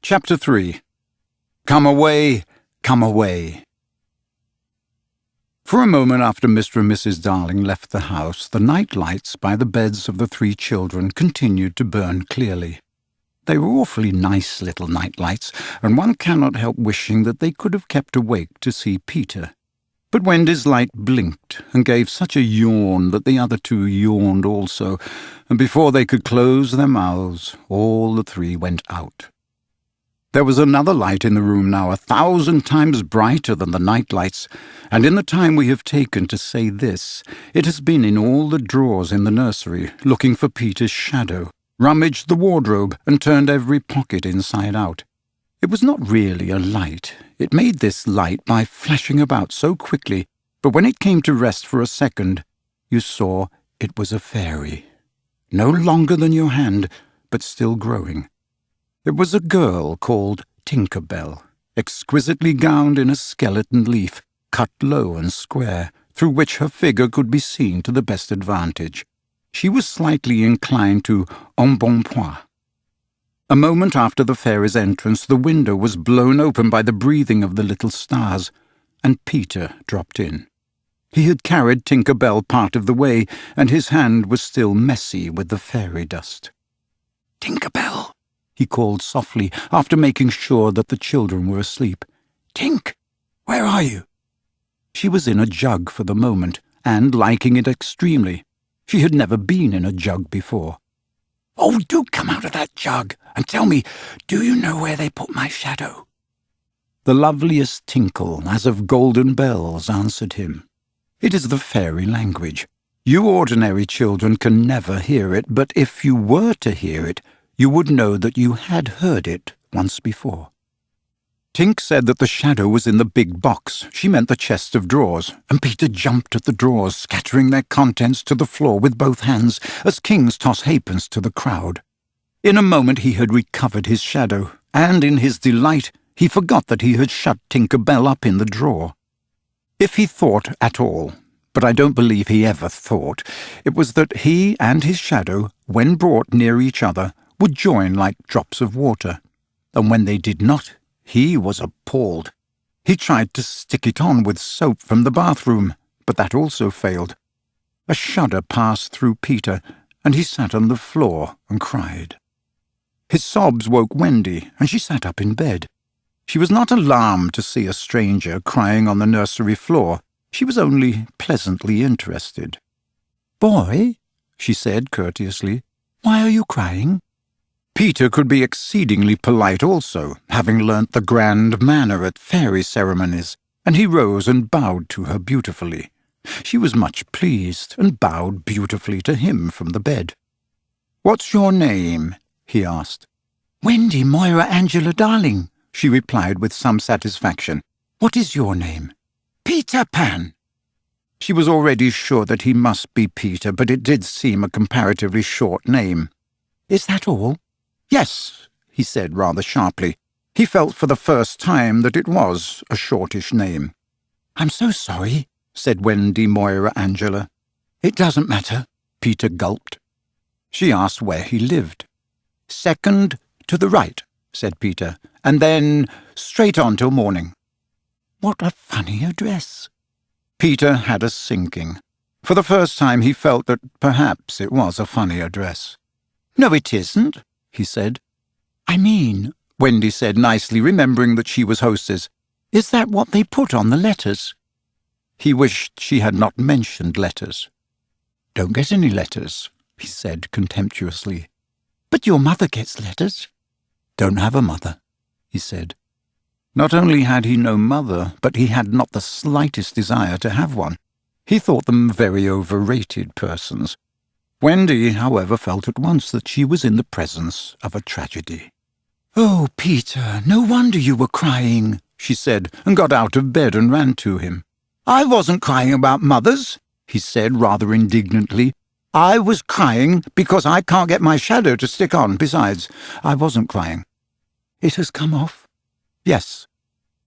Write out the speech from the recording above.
Chapter 3. Come away, come away. For a moment after Mr. and Mrs. Darling left the house, the night lights by the beds of the 3 children continued to burn clearly. They were awfully nice little night lights, and one cannot help wishing that they could have kept awake to see Peter. But Wendy's light blinked and gave such a yawn that the other 2 yawned also, and before they could close their mouths, all the 3 went out. There was another light in the room now, 1,000 times brighter than the night lights, and in the time we have taken to say this, it has been in all the drawers in the nursery, looking for Peter's shadow, rummaged the wardrobe, and turned every pocket inside out. It was not really a light. It made this light by flashing about so quickly, but when it came to rest for a second, you saw it was a fairy. No longer than your hand, but still growing. It was a girl called Tinkerbell, exquisitely gowned in a skeleton leaf, cut low and square, through which her figure could be seen to the best advantage. She was slightly inclined to embonpoint. A moment after the fairy's entrance, the window was blown open by the breathing of the little stars, and Peter dropped in. He had carried Tinkerbell part of the way, and his hand was still messy with the fairy dust. "Tinkerbell," he called softly, after making sure that the children were asleep. "Tink, where are you?" She was in a jug for the moment, and liking it extremely. She had never been in a jug before. "Oh, do come out of that jug, and tell me, do you know where they put my shadow?" The loveliest tinkle, as of golden bells, answered him. It is the fairy language. You ordinary children can never hear it, but if you were to hear it, you would know that you had heard it once before. Tink said that the shadow was in the big box. She meant the chest of drawers, and Peter jumped at the drawers, scattering their contents to the floor with both hands, as kings toss halfpence to the crowd. In a moment he had recovered his shadow, and in his delight he forgot that he had shut Tinkerbell up in the drawer. If he thought at all, but I don't believe he ever thought, it was that he and his shadow, when brought near each other, would join like drops of water, and when they did not, he was appalled. He tried to stick it on with soap from the bathroom, but that also failed. A shudder passed through Peter, and he sat on the floor and cried. His sobs woke Wendy, and she sat up in bed. She was not alarmed to see a stranger crying on the nursery floor. She was only pleasantly interested. "Boy," she said courteously, "why are you crying?" Peter could be exceedingly polite also, having learnt the grand manner at fairy ceremonies, and he rose and bowed to her beautifully. She was much pleased, and bowed beautifully to him from the bed. "What's your name?" he asked. "Wendy Moira Angela Darling," she replied with some satisfaction. "What is your name?" "Peter Pan." She was already sure that he must be Peter, but it did seem a comparatively short name. "Is that all?" "Yes," he said rather sharply. He felt for the first time that it was a shortish name. "I'm so sorry," said Wendy Moira Angela. "It doesn't matter," Peter gulped. She asked where he lived. "Second to the right," said Peter, "and then straight on till morning." What a funny address. Peter had a sinking. For the first time he felt that perhaps it was a funny address. "No, it isn't," he said. "I mean," Wendy said nicely, remembering that she was hostess, "is that what they put on the letters?" He wished she had not mentioned letters. "Don't get any letters," he said contemptuously. "But your mother gets letters." "Don't have a mother," he said. Not only had he no mother, but he had not the slightest desire to have one. He thought them very overrated persons. Wendy, however, felt at once that she was in the presence of a tragedy. "Oh, Peter, no wonder you were crying," she said, and got out of bed and ran to him. "I wasn't crying about mothers," he said rather indignantly. "I was crying because I can't get my shadow to stick on. Besides, I wasn't crying." "It has come off?" "Yes."